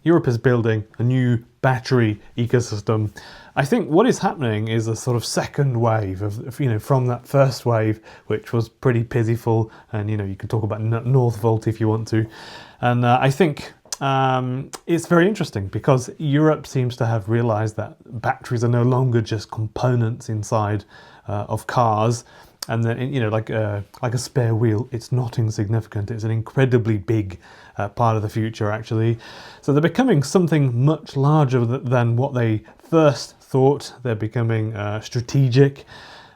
Europe is building a new battery ecosystem. I think what is happening is a sort of second wave of, from that first wave, which was pretty pitiful. And, you can talk about Northvolt if you want to. And I think it's very interesting because Europe seems to have realized that batteries are no longer just components inside of cars. And then, like a spare wheel, it's not insignificant. It's an incredibly big part of the future, actually. So they're becoming something much larger than what they first thought. They're becoming strategic.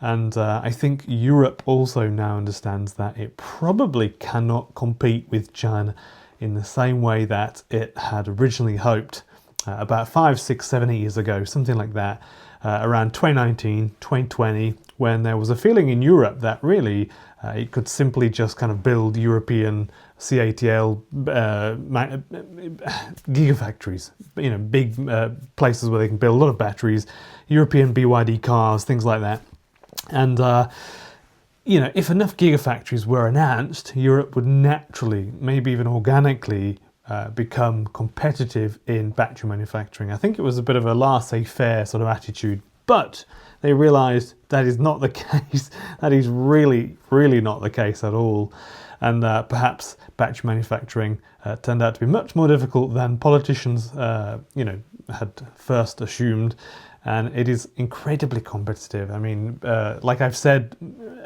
And I think Europe also now understands that it probably cannot compete with China in the same way that it had originally hoped about 5, 6, 7 years ago, something like that, around 2019, 2020, when there was a feeling in Europe that really it could simply just kind of build European CATL gigafactories, big places where they can build a lot of batteries, European BYD cars, things like that. And, if enough gigafactories were announced, Europe would naturally, maybe even organically, become competitive in battery manufacturing. I think it was a bit of a laissez-faire sort of attitude, but they realized that is not the case. That is really, really not the case at all. And perhaps battery manufacturing turned out to be much more difficult than politicians, had first assumed. And it is incredibly competitive. I mean, like I've said,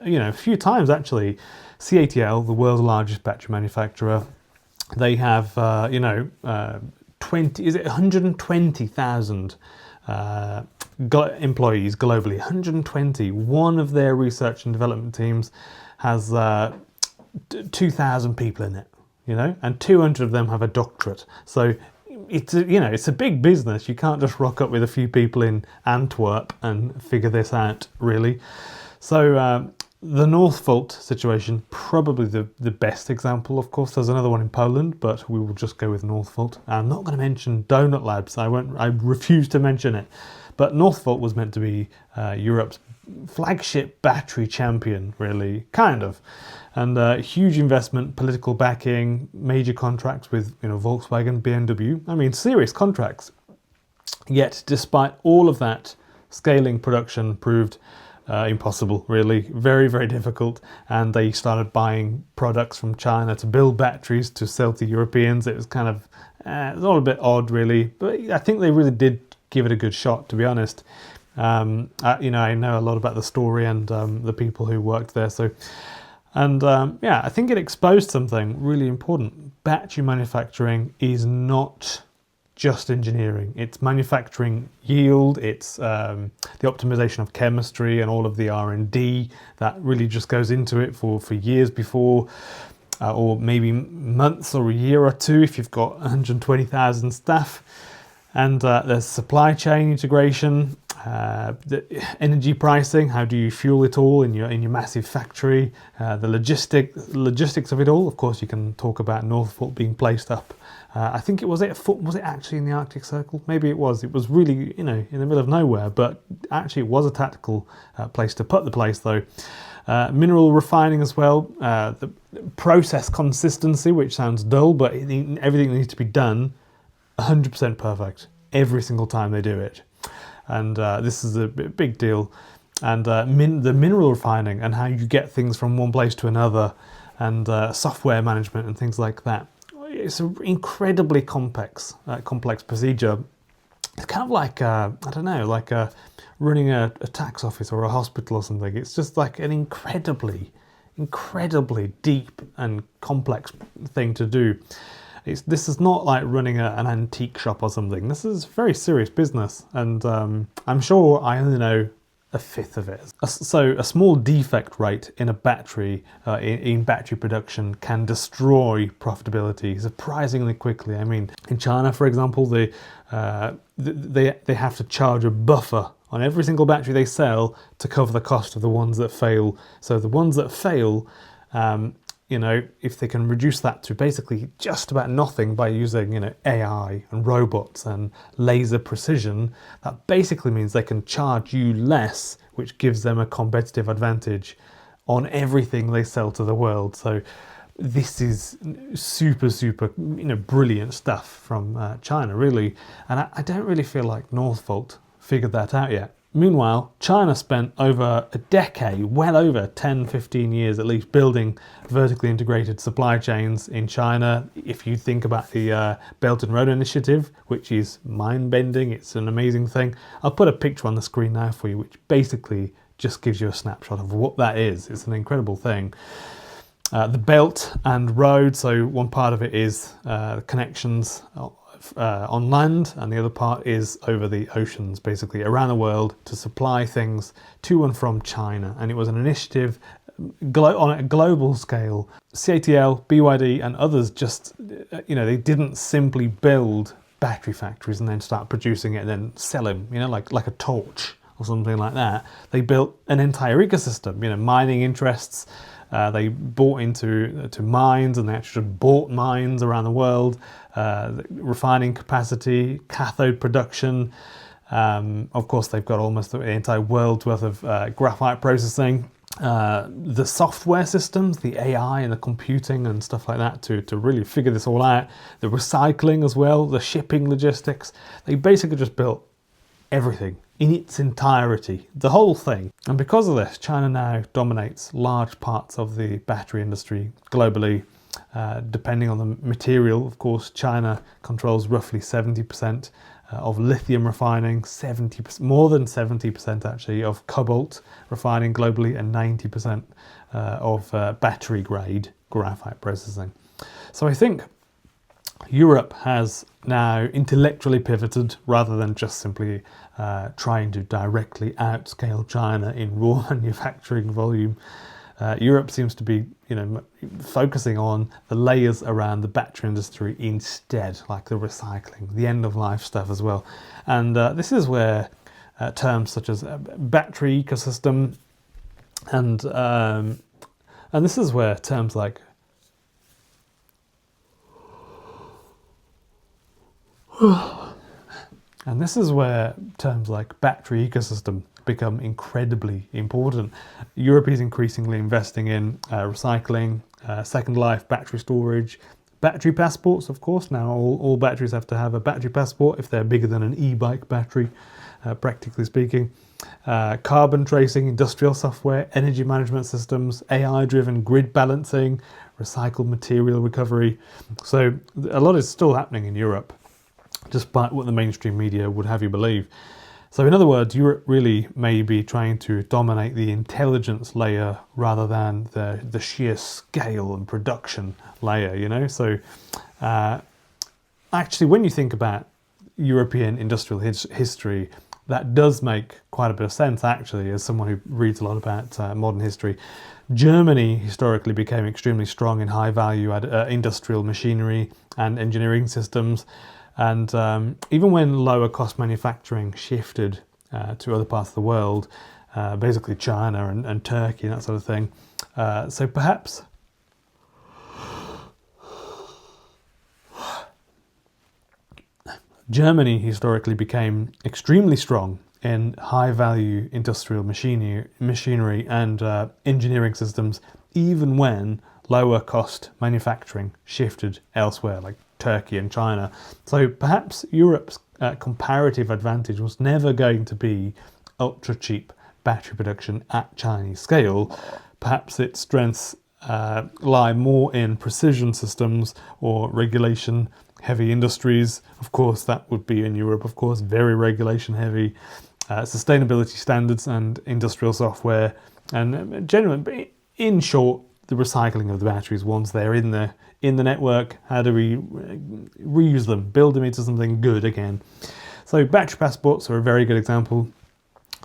a few times actually, CATL, the world's largest battery manufacturer, they have, 120,000 employees globally, 120. One of their research and development teams has 2,000 people in it, and 200 of them have a doctorate. So it's a big business. You can't just rock up with a few people in Antwerp and figure this out, really. So the Northvolt situation, probably the best example. Of course, there's another one in Poland, but we will just go with Northvolt. I'm not going to mention Donut Labs. I refuse to mention it. But Northvolt was meant to be Europe's flagship battery champion, really, kind of. And huge investment, political backing, major contracts with Volkswagen, BMW. I mean, serious contracts. Yet, despite all of that, scaling production proved impossible, really. Very, very difficult. And they started buying products from China to build batteries to sell to Europeans. It was kind of, it was all a bit odd, really. But I think they really did give it a good shot, to be honest. I know a lot about the story and the people who worked there. I think it exposed something really important. Battery manufacturing is not just engineering. It's manufacturing yield. It's the optimization of chemistry and all of the R&D that really just goes into it for years before, or maybe months or a year or two if you've got 120,000 staff. And there's supply chain integration, the energy pricing. How do you fuel it all in your massive factory? The logistics of it all. Of course, you can talk about Northvolt being placed up. I think was it actually in the Arctic Circle? Maybe it was. It was really in the middle of nowhere, but actually it was a tactical place to put the place though. Mineral refining as well. The process consistency, which sounds dull, but everything needs to be done 100% perfect every single time they do it. And this is a big deal. And the mineral refining and how you get things from one place to another, and software management and things like that. It's an incredibly complex procedure. It's kind of like, running a tax office or a hospital or something. It's just like an incredibly deep and complex thing to do. This is not like running an antique shop or something. This is very serious business, and I'm sure I only know a fifth of it. So a small defect rate in a battery, in battery production, can destroy profitability surprisingly quickly. I mean, in China, for example, they have to charge a buffer on every single battery they sell to cover the cost of the ones that fail. So the ones that fail, if they can reduce that to basically just about nothing by using, AI and robots and laser precision, that basically means they can charge you less, which gives them a competitive advantage on everything they sell to the world. So this is super, super, brilliant stuff from China, really. And I don't really feel like Northvolt figured that out yet. Meanwhile, China spent over a decade, well over 10, 15 years at least, building vertically integrated supply chains in China. If you think about the Belt and Road Initiative, which is mind-bending, it's an amazing thing. I'll put a picture on the screen now for you, which basically just gives you a snapshot of what that is. It's an incredible thing. The Belt and Road, so one part of it is connections on land, and the other part is over the oceans, basically around the world, to supply things to and from China. And it was an initiative on a global scale. CATL, BYD and others just, they didn't simply build battery factories and then start producing it and then sell them, like a torch or something like that. They built an entire ecosystem, mining interests. They bought into mines, and they actually bought mines around the world, refining capacity, cathode production. Of course, they've got almost the entire world's worth of graphite processing. The software systems, the AI and the computing and stuff like that to really figure this all out. The recycling as well, the shipping logistics. They basically just built everything in its entirety, the whole thing. And because of this, China now dominates large parts of the battery industry globally. Depending on the material, of course, China controls roughly 70% of lithium refining, 70%, more than 70% actually, of cobalt refining globally, and 90% of battery grade graphite processing. So I think Europe has now intellectually pivoted rather than just simply trying to directly outscale China in raw manufacturing volume. Europe seems to be, focusing on the layers around the battery industry instead, like the recycling, the end-of-life stuff as well. And this is where terms such as battery ecosystem and this is where terms like battery ecosystem become incredibly important. Europe is increasingly investing in recycling, second life battery storage, battery passports, of course. Now all batteries have to have a battery passport if they're bigger than an e-bike battery, practically speaking. Carbon tracing, industrial software, energy management systems, AI-driven grid balancing, recycled material recovery. So a lot is still happening in Europe, despite what the mainstream media would have you believe. So in other words, Europe really may be trying to dominate the intelligence layer rather than the sheer scale and production layer, So actually, when you think about European industrial history, that does make quite a bit of sense, actually, as someone who reads a lot about modern history. Germany historically became extremely strong in high-value industrial machinery and engineering systems. And even when lower cost manufacturing shifted to other parts of the world, basically China and Turkey and that sort of thing, so perhaps Germany historically became extremely strong in high-value industrial machinery and engineering systems, even when lower cost manufacturing shifted elsewhere, like Turkey and China. So perhaps Europe's comparative advantage was never going to be ultra cheap battery production at Chinese scale. Perhaps its strengths lie more in precision systems or regulation heavy industries. Of course, that would be in Europe, of course, very regulation heavy, sustainability standards and industrial software, and generally, in short, the recycling of the batteries once they're in the network. How do we reuse them, build them into something good again? So battery passports are a very good example.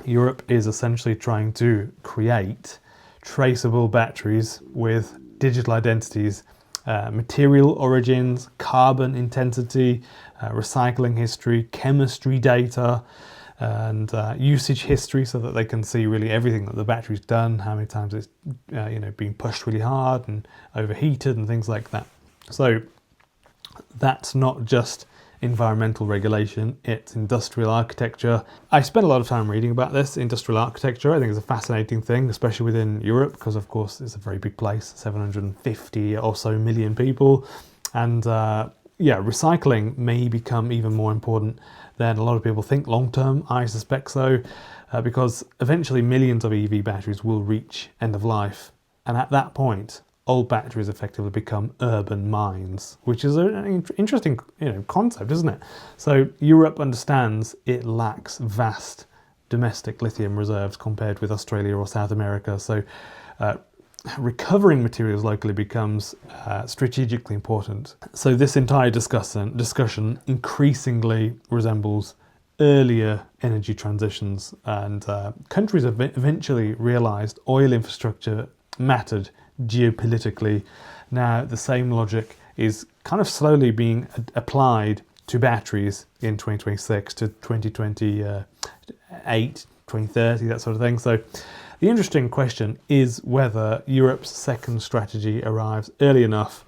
Europe is essentially trying to create traceable batteries with digital identities, material origins, carbon intensity, recycling history, chemistry data, and usage history, so that they can see really everything that the battery's done, how many times it's been pushed really hard and overheated and things like that. So that's not just environmental regulation, it's industrial architecture. I spent a lot of time reading about this industrial architecture. I think it's a fascinating thing, especially within Europe, because of course it's a very big place, 750 or so million people. And yeah, recycling may become even more important than a lot of people think long term. I suspect so, because eventually millions of EV batteries will reach end of life. And at that point, old batteries effectively become urban mines, which is an interesting concept, isn't it? So Europe understands it lacks vast domestic lithium reserves compared with Australia or South America. So recovering materials locally becomes strategically important. So this entire discussion increasingly resembles earlier energy transitions, and countries have eventually realized oil infrastructure mattered geopolitically. Now the same logic is kind of slowly being applied to batteries in 2026 to 2028, 2030, that sort of thing. So the interesting question is whether Europe's second strategy arrives early enough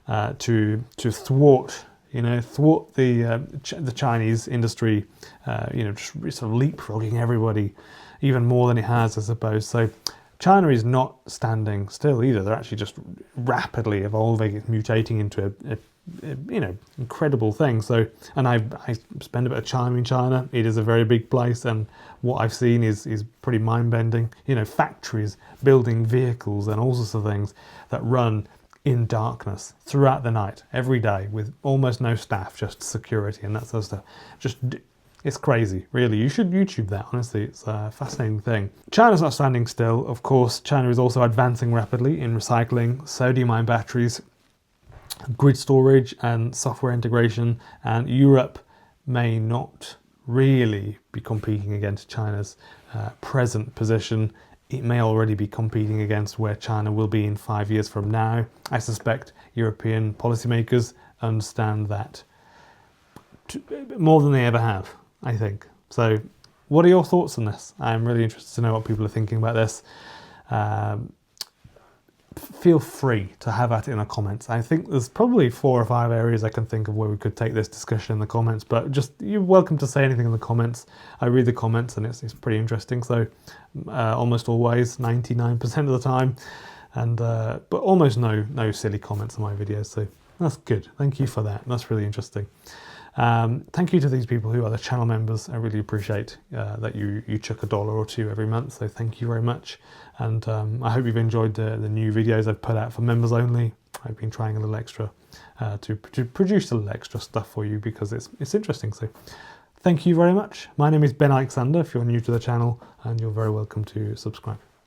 to thwart the Chinese industry, just sort of leapfrogging everybody even more than it has, I suppose. So China is not standing still either. They're actually just rapidly evolving, it's mutating into a incredible thing. So, and I spend a bit of time in China. It is a very big place, and what I've seen is pretty mind-bending. Factories building vehicles and all sorts of things that run in darkness throughout the night, every day, with almost no staff, just security and that sort of stuff. It's crazy, really. You should YouTube that, honestly. It's a fascinating thing. China's not standing still, of course. China is also advancing rapidly in recycling, sodium-ion batteries, grid storage and software integration, and Europe may not really be competing against China's present position. It may already be competing against where China will be in 5 years from now. I suspect European policymakers understand that more than they ever have, I think. So what are your thoughts on this? I'm really interested to know what people are thinking about this. Feel free to have at it in the comments. I think there's probably 4 or 5 areas I can think of where we could take this discussion in the comments, but just you're welcome to say anything in the comments. I read the comments and it's pretty interesting. So almost always, 99% of the time, and but almost no silly comments on my videos. So that's good. Thank you for that. That's really interesting. Thank you to these people who are the channel members. I really appreciate that you chuck $1 or $2 every month, so thank you very much. And I hope you've enjoyed the new videos I've put out for members only. I've been trying a little extra to produce a little extra stuff for you because it's interesting. So thank you very much. My name is Ben Alexander if you're new to the channel, and you're very welcome to subscribe.